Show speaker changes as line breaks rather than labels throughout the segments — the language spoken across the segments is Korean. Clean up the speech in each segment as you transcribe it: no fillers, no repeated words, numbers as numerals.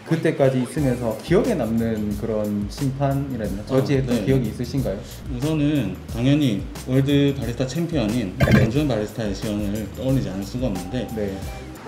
그때까지 있으면서 기억에 남는 그런 심판이라든가 저지했던
네.
기억이 있으신가요?
우선은 당연히 월드 바리스타 챔피언인 런쥔 바리스타의 시연을 떠올리지 않을 수가 없는데
네.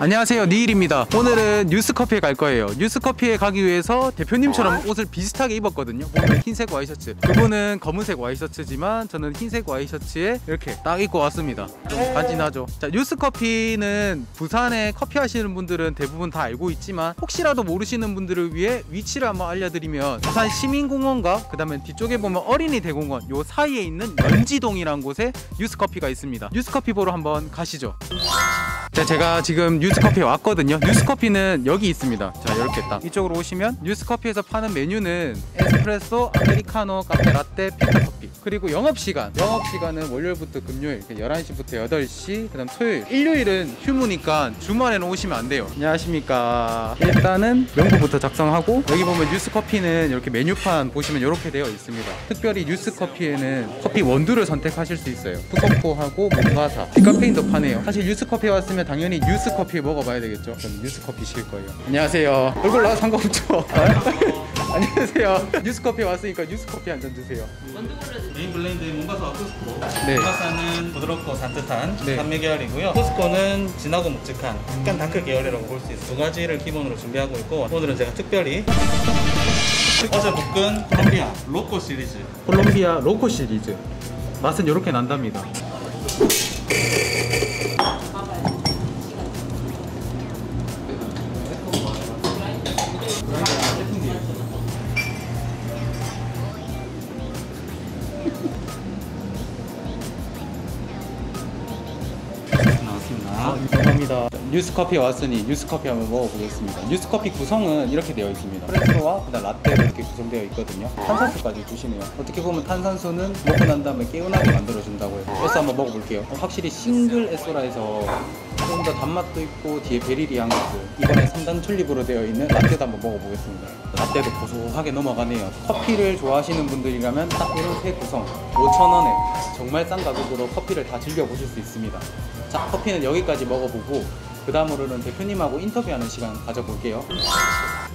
안녕하세요, 니일입니다. 오늘은 뉴스커피에 갈 거예요. 뉴스커피에 가기 위해서 대표님처럼 옷을 비슷하게 입었거든요. 보면 흰색 와이셔츠, 그분은 검은색 와이셔츠지만 저는 흰색 와이셔츠에 이렇게 딱 입고 왔습니다. 좀 간지나죠. 자, 뉴스커피는 부산에 커피 하시는 분들은 대부분 다 알고 있지만 혹시라도 모르시는 분들을 위해 위치를 한번 알려드리면 부산 시민공원과 그 다음에 뒤쪽에 보면 어린이 대공원 요 사이에 있는 연지동이라는 곳에 뉴스커피가 있습니다. 뉴스커피 보러 한번 가시죠. 자, 제가 지금 뉴스커피에 왔거든요. 뉴스커피는 여기 있습니다. 자, 이렇게 딱 이쪽으로 오시면 뉴스커피에서 파는 메뉴는 에스프레소, 아메리카노, 카페 라떼, 필터커피, 그리고 영업시간은 월요일부터 금요일 11시부터 8시, 그 다음 토요일, 일요일은 휴무니까 주말에는 오시면 안 돼요. 안녕하십니까. 일단은 명부부터 작성하고, 여기 보면 뉴스커피는 이렇게 메뉴판 보시면 이렇게 되어 있습니다. 특별히 뉴스커피에는 커피 원두를 선택하실 수 있어요. 푸코코하고 몽가사, 디카페인도 파네요. 사실 뉴스커피에 왔으면 당연히 뉴스커피 먹어봐야 되겠죠. 저는 뉴스커피 시킬 거예요. 안녕하세요. 얼굴 나와 상관없죠? 안녕하세요. 뉴스커피 왔으니까 뉴스커피 한 잔 주세요.
메인 블렌드의 몽가사와 포스코.
네.
몽가사는 부드럽고 산뜻한
네.
산미 계열이고요. 포스코는 진하고 묵직한 약간 다크 계열이라고 볼 수 있어요. 두 가지를 기본으로 준비하고 있고, 오늘은 제가 특별히 어제 볶은 콜롬비아 로코 시리즈.
콜롬비아 로코 시리즈 맛은 이렇게 난답니다.
나왔습니다.
감사합니다. 뉴스커피에 왔으니 뉴스커피 한번 먹어보겠습니다. 뉴스커피 구성은 이렇게 되어 있습니다. 프레스와 그다음 라떼로 이렇게 구성되어 있거든요. 탄산수까지 주시네요. 어떻게 보면 탄산수는 먹고 난 다음에 개운하게 만들어준다고 해요. 에스 한번 먹어볼게요. 확실히 싱글 에소라 해서 좀 더 단맛도 있고 뒤에 베리리 향도 있고, 이번에 3단 튤립으로 되어 있는 라떼도 한번 먹어보겠습니다. 라떼도 고소하게 넘어가네요. 커피를 좋아하시는 분들이라면 딱 이렇게 구성 5,000원에 정말 싼 가격으로 커피를 다 즐겨보실 수 있습니다. 자, 커피는 여기까지 먹어보고 그 다음으로는 대표님하고 인터뷰하는 시간 가져볼게요.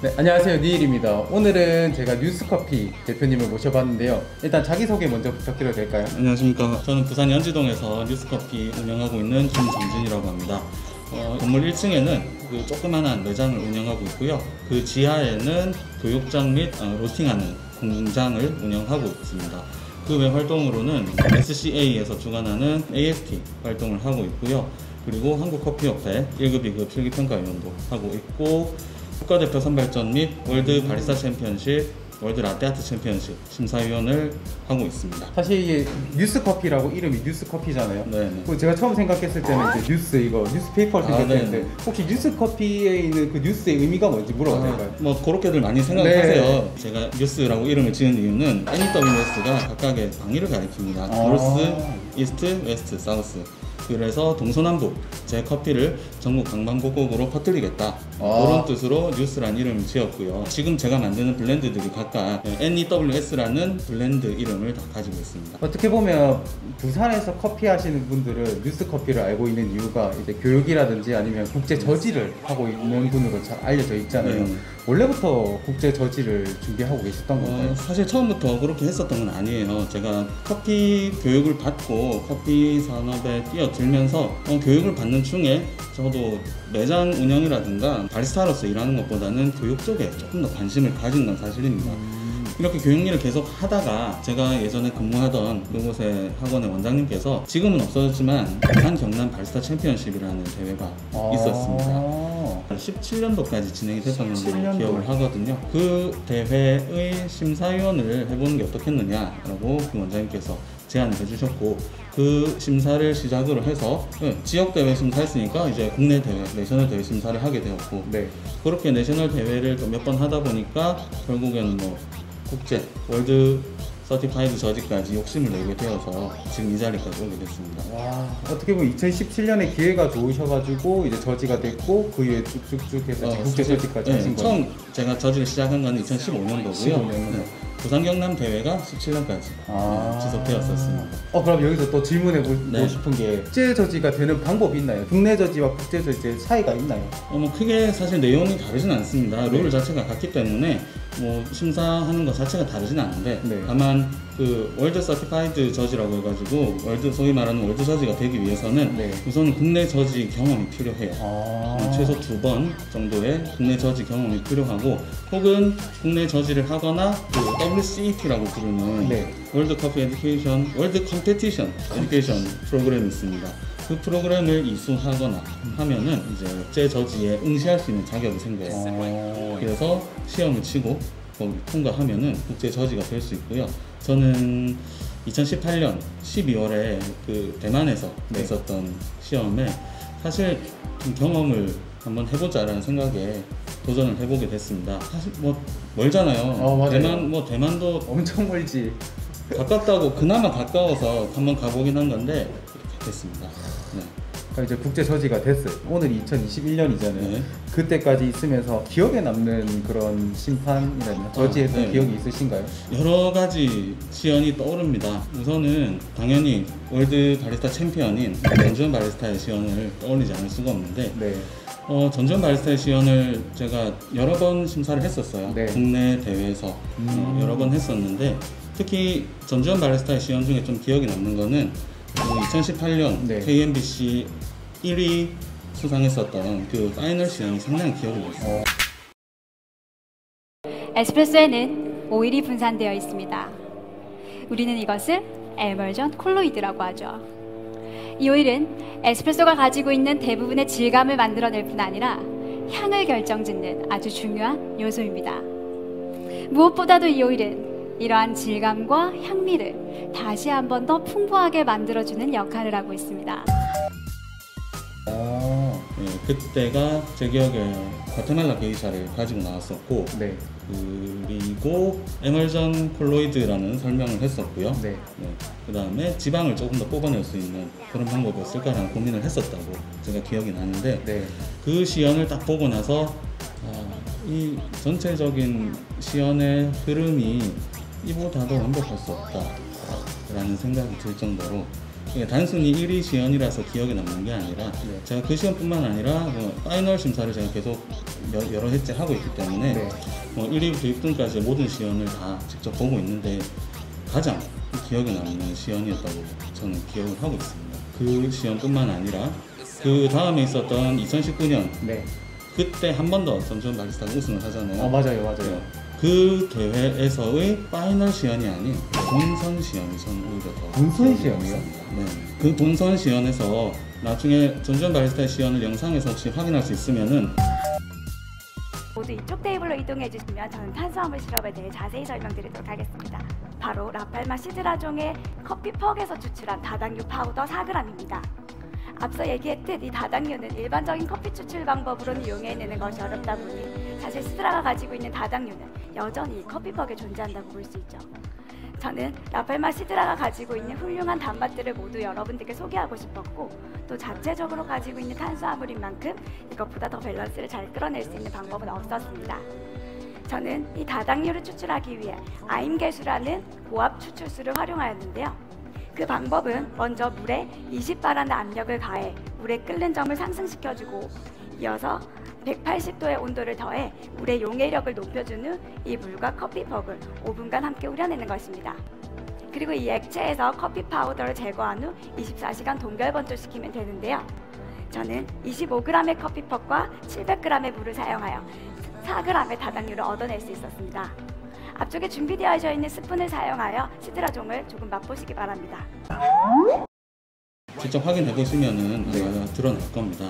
네, 안녕하세요, 니일입니다. 오늘은 제가 뉴스커피 대표님을 모셔봤는데요. 일단 자기소개 먼저 부탁드려도 될까요?
안녕하십니까. 저는 부산 연지동에서 뉴스커피 운영하고 있는 김정진이라고 합니다. 건물 1층에는 그 조그만한 매장을 운영하고 있고요. 그 지하에는 교육장 및 로스팅하는 공장을 운영하고 있습니다. 그 외 활동으로는 SCA에서 주관하는 AST 활동을 하고 있고요. 그리고 한국커피협회 1급, 2급 실기평가위원도 하고 있고, 국가대표 선발전 및 월드 바리스타 챔피언십, 월드 라떼아트 챔피언십 심사위원을 하고 있습니다.
사실 이게 뉴스커피라고 이름이 뉴스커피잖아요.
네네.
제가 처음 생각했을 때는 이제 뉴스페이퍼를 생각했는데
네네.
혹시 뉴스커피에 있는 그 뉴스의 의미가 뭔지 물어봐도 될까요?
뭐 그렇게들 많이 생각하세요.
네.
제가 뉴스라고 이름을 지은 이유는 NEWS가 각각의 방위를 가리킵니다. 노스, 이스트, 웨스트, 사우스. 그래서 동서남북 제 커피를 전국 방방곡곡으로 퍼뜨리겠다, 그런 뜻으로 뉴스라는 이름을 지었고요. 지금 제가 만드는 블렌드들이 각각 NEWS라는 블렌드 이름을 다 가지고 있습니다.
어떻게 보면 부산에서 커피 하시는 분들은 뉴스커피를 알고 있는 이유가 이제 교육이라든지 아니면 국제 저지를 하고 있는 분으로 잘 알려져 있잖아요. 원래부터 국제 저지를 준비하고 계셨던 건가요?
사실 처음부터 그렇게 했었던 건 아니에요. 제가 커피 교육을 받고 커피 산업에 뛰어들면서 교육을 받는 중에 저도 매장 운영이라든가 바리스타로서 일하는 것보다는 교육 쪽에 조금 더 관심을 가진 건 사실입니다. 이렇게 교육 일을 계속 하다가 제가 예전에 근무하던 그곳의 학원의 원장님께서, 지금은 없어졌지만 부산 경남 바리스타 챔피언십이라는 대회가 있었습니다. 17년도까지 진행이 됐던 걸로 기억을 하거든요. 그 대회의 심사위원을 해보는 게 어떻겠느냐라고 그 원장님께서 제안을 해주셨고, 그 심사를 시작으로 해서 지역대회 심사했으니까 이제 국내 대회, 내셔널 대회 심사를 하게 되었고,
네.
그렇게 내셔널 대회를 또 몇 번 하다 보니까 결국에는 뭐 국제, 월드 서티파이드 저지까지 욕심을 내게 되어서 지금 이 자리까지 오게 됐습니다.
와, 어떻게 보면 2017년에 기회가 좋으셔가지고 이제 저지가 됐고 그 이후에 쭉쭉쭉 해서 국제 저지까지 하신 거예요.
처음 제가 저지를 시작한 건 2015년도고요.
15년도.
부산 경남 대회가 17년까지 지속되었었습니다.
그럼 여기서 또 질문해 보고
네.
싶은 게 국제 저지가 되는 방법이 있나요? 국내 저지와 국제 저지의 차이가 있나요?
뭐 크게 사실 내용이 다르진 않습니다. 룰 자체가 같기 때문에 뭐 심사하는 것 자체가 다르진 않은데
네.
다만 그 월드 서티파이드 저지라고 해가지고 월드 소위 말하는 월드 저지가 되기 위해서는
네.
우선 국내 저지 경험이 필요해요. 최소 2번 정도의 국내 저지 경험이 필요하고 혹은 국내 저지를 하거나 그 WCET라고 부르는
네.
월드 커피 에듀케이션, 월드 컴페티션 에듀케이션 프로그램이 있습니다. 그 프로그램을 이수하거나 하면은 이제 국제 저지에 응시할 수 있는 자격이 생겨요. 그래서 시험을 치고 거기 통과하면은 국제 저지가 될 수 있고요. 저는 2018년 12월에 그 대만에서
네.
있었던 시험에 사실 좀 경험을 한번 해보자라는 생각에 도전을 해보게 됐습니다. 사실 뭐 멀잖아요.
맞아요.
대만도
엄청 멀지.
가깝다고 그나마 가까워서 한번 가보긴 한 건데 이렇게 됐습니다. 네.
그러니까 이제 국제 저지가 됐어요. 오늘 2021년이잖아요.
네.
그때까지 있으면서 기억에 남는 그런 심판이라면 저지했던
네.
기억이 있으신가요?
여러 가지 시연이 떠오릅니다. 우선은 당연히 월드 바리스타 챔피언인 전지현 바리스타의 시연을 떠올리지 않을 수가 없는데
네.
전지현 바리스타의 시연을 제가 여러 번 심사를 했었어요.
네.
국내 대회에서 여러 번 했었는데 특히 전지현 바리스타의 시연 중에 좀 기억이 남는 거는 2018년
네.
KMBC 1위 수상했었던 그 파이널 시연이 상당히 기억이 났어요.
에스프레소에는 오일이 분산되어 있습니다. 우리는 이것을 에멀전 콜로이드라고 하죠. 이 오일은 에스프레소가 가지고 있는 대부분의 질감을 만들어낼 뿐 아니라 향을 결정짓는 아주 중요한 요소입니다. 무엇보다도 이 오일은 이러한 질감과 향미를 다시 한 번 더 풍부하게 만들어주는 역할을 하고 있습니다.
네, 그때가 제 기억에 과테말라 게이샤를 가지고 나왔었고
네.
그리고 에멀전 콜로이드라는 설명을 했었고요.
네.
그 다음에 지방을 조금 더 뽑아낼 수 있는 그런 방법이 없을까라는 고민을 했었다고 제가 기억이 나는데
네.
그 시연을 딱 보고 나서 이 전체적인 시연의 흐름이 이보다도 완벽할 수 없다라는 생각이 들 정도로 단순히 1위 시연이라서 기억에 남는 게 아니라 제가 그 시연뿐만 아니라 파이널 심사를 제가 계속 여러 해째 하고 있기 때문에
네.
1위부터 6등까지 모든 시연을 다 직접 보고 있는데 가장 기억에 남는 시연이었다고 저는 기억을 하고 있습니다. 그 시연뿐만 아니라 그 다음에 있었던 2019년
네.
그때 한 번 더 전지현 바리스타가 우승을 하잖아요.
맞아요.
그 대회에서의 파이널 시연이 아닌 본선 시연이 저는 오히려 더
본선 시연이요?
네. 그 본선 시연에서 나중에 전지현 바리스타의 시연을 영상에서 혹시 확인할 수 있으면은
모두 이쪽 테이블로 이동해 주시면 저는 탄수화물 시럽에 대해 자세히 설명드리도록 하겠습니다. 바로 라팔마 시드라종의 커피 퍽에서 추출한 다당류 파우더 4g입니다. 앞서 얘기했듯 이 다당류는 일반적인 커피 추출 방법으로는 이용해내는 것이 어렵다 보니 사실 시드라가 가지고 있는 다당류는 여전히 커피퍽에 존재한다고 볼 수 있죠. 저는 라팔마 시드라가 가지고 있는 훌륭한 단맛들을 모두 여러분들께 소개하고 싶었고 또 자체적으로 가지고 있는 탄수화물인 만큼 이것보다 더 밸런스를 잘 끌어낼 수 있는 방법은 없었습니다. 저는 이 다당류를 추출하기 위해 아임계수라는 고압 추출수를 활용하였는데요. 그 방법은 먼저 물에 20바라는 압력을 가해 물의 끓는 점을 상승시켜주고 이어서 180도의 온도를 더해 물의 용해력을 높여준 후 이 물과 커피퍽을 5분간 함께 우려내는 것입니다. 그리고 이 액체에서 커피 파우더를 제거한 후 24시간 동결 건조시키면 되는데요. 저는 25g의 커피퍽과 700g의 물을 사용하여 4g의 다당류를 얻어낼 수 있었습니다. 앞쪽에 준비되어 있는 스푼을 사용하여 시드라종을 조금 맛보시기 바랍니다.
직접 확인해 보시면은 드러날 겁니다.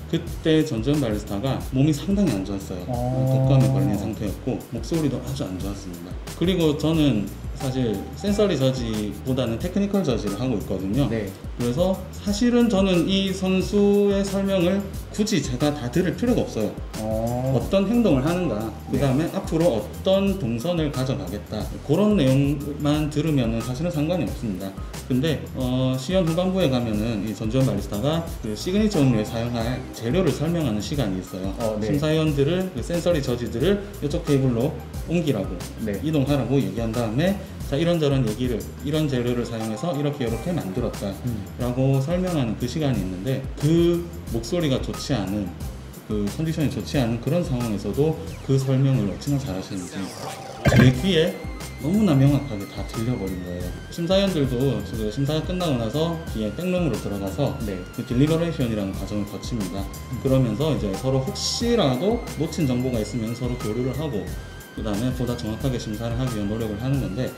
그때 전지현 바리스타가 몸이 상당히 안 좋았어요. 독감에 걸린 상태였고 목소리도 아주 안 좋았습니다. 그리고 저는 사실 센서리 저지보다는 테크니컬 저지를 하고 있거든요.
네.
그래서 사실은 저는 이 선수의 설명을 굳이 제가 다 들을 필요가 없어요. 어떤 행동을 하는가, 그 다음에 앞으로 어떤 동선을 가져가겠다, 그런 내용만 들으면 사실은 상관이 없습니다. 근데 시연 후반부에 가면은 이 전지현 바리스타가 그 시그니처 음료에 사용할 재료를 설명하는 시간이 있어요.
네.
심사위원들을 그 센서리 저지들을 이쪽 테이블로 옮기라고,
네.
이동하라고 얘기한 다음에 자, 이런저런 얘기를, 이런 재료를 사용해서 이렇게 만들었다 라고 설명하는 그 시간이 있는데, 그 목소리가 좋지 않은, 그 컨디션이 좋지 않은 그런 상황에서도 그 설명을 어찌나 잘하시는지 제 귀에 너무나 명확하게 다 들려버린 거예요. 심사위원들도 지금 심사가 끝나고 나서 뒤에 백룸으로 들어가서
네.
그 딜리버레이션이라는 과정을 거칩니다. 그러면서 이제 서로 혹시라도 놓친 정보가 있으면 서로 교류를 하고, 그 다음에 보다 정확하게 심사를 하기 위해 노력을 하는 건데,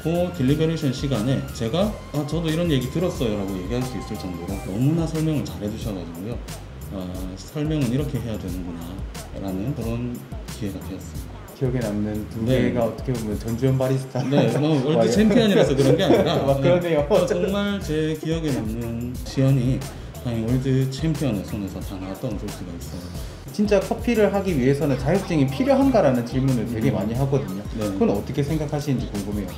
그 딜리버레이션 시간에 제가 저도 이런 얘기 들었어요 라고 얘기할 수 있을 정도로 너무나 설명을 잘 해주셔가지고요. 설명은 이렇게 해야 되는구나 라는 그런 기회가 되었습니다.
기억에 남는 두
네.
개가 어떻게 보면 전지현 바리스타.
네, 월드 챔피언이라서 그런 게 아니라
그러네요.
정말 제 기억에 남는 시연이 다행히 월드 챔피언의 손에서 다 나왔다고 볼 수가 있어요.
진짜 커피를 하기 위해서는 자격증이 필요한가라는 질문을 되게 많이 하거든요.
네.
그건 어떻게 생각하시는지 궁금해요.